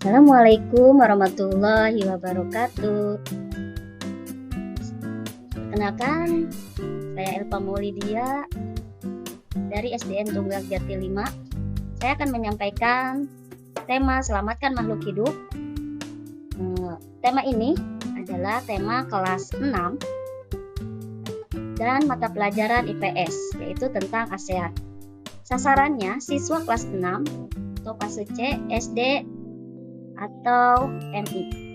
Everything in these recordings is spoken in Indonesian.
Assalamualaikum warahmatullahi wabarakatuh. Perkenalkan, saya Elpa Maulidia dari SDN Tunggal Jati 5. Saya akan menyampaikan tema Selamatkan Makhluk Hidup. Tema ini adalah tema kelas 6 dan mata pelajaran IPS, yaitu tentang ASEAN. Sasarannya siswa kelas 6 atau fase C, SD atau MI.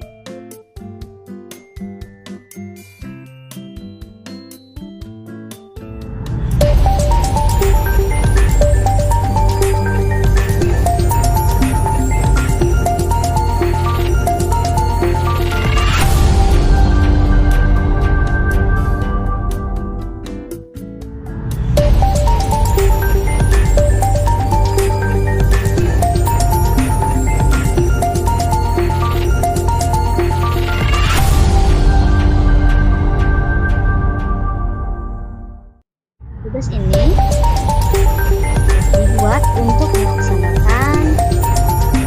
Tugas ini dibuat untuk melaksanakan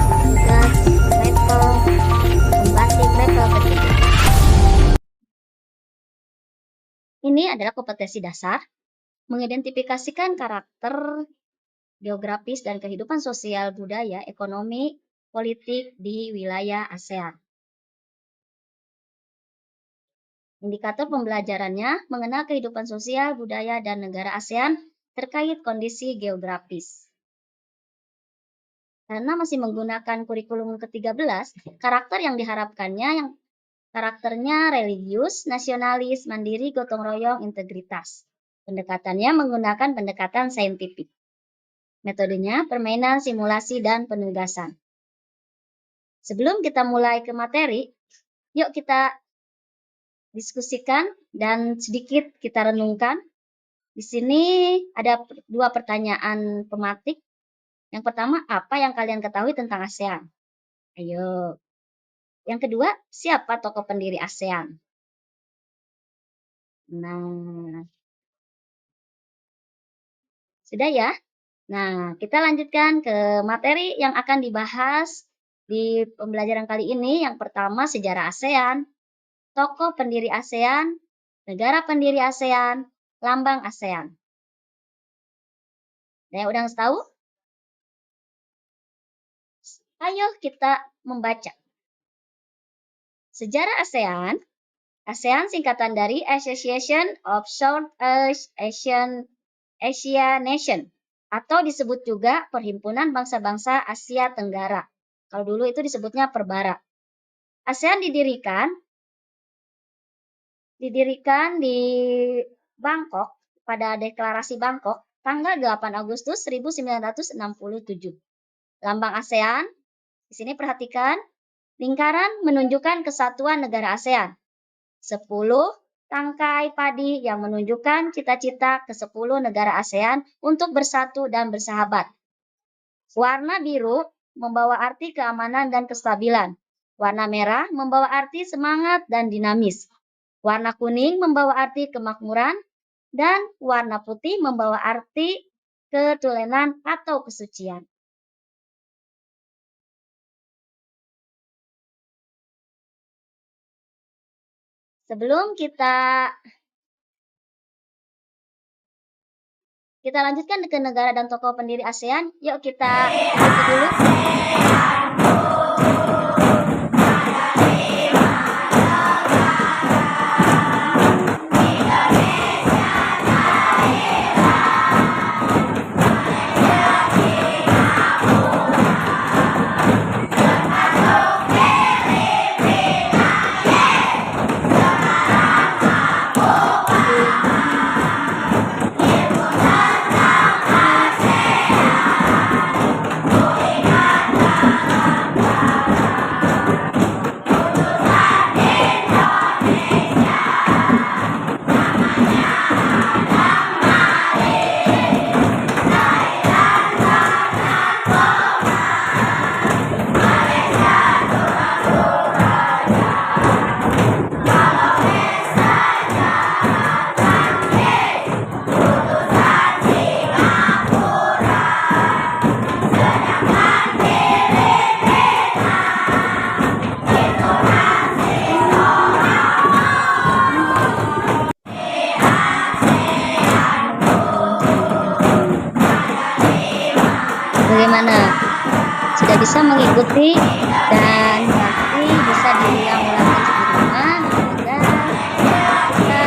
tugas pembatik level ketiga. Ini adalah kompetensi dasar mengidentifikasikan karakter geografis dan kehidupan sosial, budaya, ekonomi, politik di wilayah ASEAN. Indikator pembelajarannya mengenal kehidupan sosial, budaya, dan negara ASEAN terkait kondisi geografis. Karena masih menggunakan kurikulum ke-13, karakter yang diharapkannya yang karakternya religius, nasionalis, mandiri, gotong royong, integritas. Pendekatannya menggunakan pendekatan saintifik. Metodenya permainan, simulasi, dan penugasan. Sebelum kita mulai ke materi, yuk kita diskusikan dan sedikit kita renungkan. Di sini ada dua pertanyaan pematik. Yang pertama, apa yang kalian ketahui tentang ASEAN? Ayo. Yang kedua, siapa tokoh pendiri ASEAN? Nah, sudah ya? Nah, kita lanjutkan ke materi yang akan dibahas di pembelajaran kali ini. Yang pertama, sejarah ASEAN, tokoh pendiri ASEAN, negara pendiri ASEAN, lambang ASEAN. Ada yang udah tahu? Ayo kita membaca. Sejarah ASEAN. ASEAN singkatan dari Association of Southeast Asia Nation, atau disebut juga Perhimpunan Bangsa-Bangsa Asia Tenggara. Kalau dulu itu disebutnya Perbara. ASEAN didirikan di Bangkok pada Deklarasi Bangkok tanggal 8 Agustus 1967. Lambang ASEAN, di sini perhatikan, lingkaran menunjukkan kesatuan negara ASEAN. 10 tangkai padi yang menunjukkan cita-cita ke-10 negara ASEAN untuk bersatu dan bersahabat. Warna biru membawa arti keamanan dan kestabilan. Warna merah membawa arti semangat dan dinamis. Warna kuning membawa arti kemakmuran, dan warna putih membawa arti ketulenan atau kesucian. Sebelum kita lanjutkan ke negara dan tokoh pendiri ASEAN, yuk kita ikuti dulu. bagaimana? Sudah bisa mengikuti dan nanti bisa diulang-ulang di rumah agar kita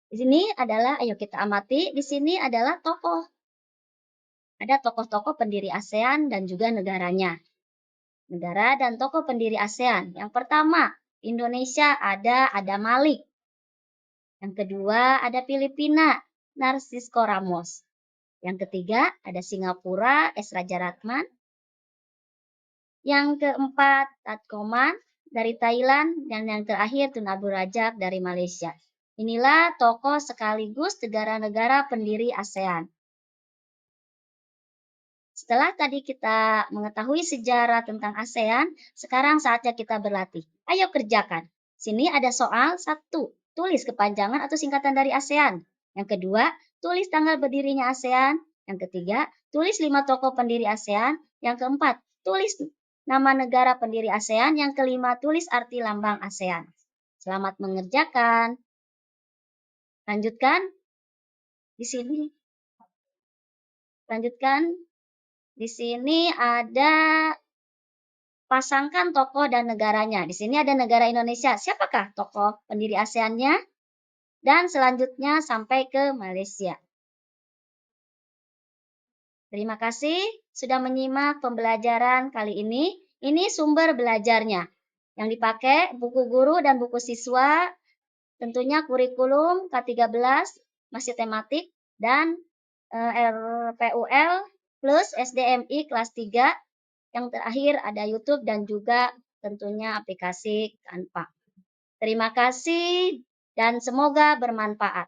di sini adalah, ayo kita amati, di sini adalah tokoh. Ada tokoh-tokoh pendiri ASEAN dan juga negaranya. Negara dan tokoh pendiri ASEAN. Yang pertama, Indonesia ada Adam Malik. Yang kedua, ada Filipina, Narcisco Ramos. Yang ketiga, ada Singapura, S. Raja Ratman. Yang keempat, Tat Koman dari Thailand. Dan yang terakhir, Tun Abdul Rajak dari Malaysia. Inilah tokoh sekaligus negara-negara pendiri ASEAN. Setelah tadi kita mengetahui sejarah tentang ASEAN, sekarang saatnya kita berlatih. Ayo kerjakan. Sini ada soal 1. Tulis kepanjangan atau singkatan dari ASEAN. Yang kedua, tulis tanggal berdirinya ASEAN. Yang ketiga, tulis 5 tokoh pendiri ASEAN. Yang keempat, tulis nama negara pendiri ASEAN. Yang kelima, tulis arti lambang ASEAN. Selamat mengerjakan. Lanjutkan. Di sini. Lanjutkan. Di sini ada pasangkan tokoh dan negaranya. Di sini ada negara Indonesia. Siapakah tokoh pendiri ASEAN-nya? Dan selanjutnya sampai ke Malaysia. Terima kasih sudah menyimak pembelajaran kali ini. Ini sumber belajarnya. Yang dipakai buku guru dan buku siswa, tentunya kurikulum K13, masih tematik, dan RPUL plus SDMI kelas 3. Yang terakhir ada YouTube dan juga tentunya aplikasi Canva. Terima kasih dan semoga bermanfaat.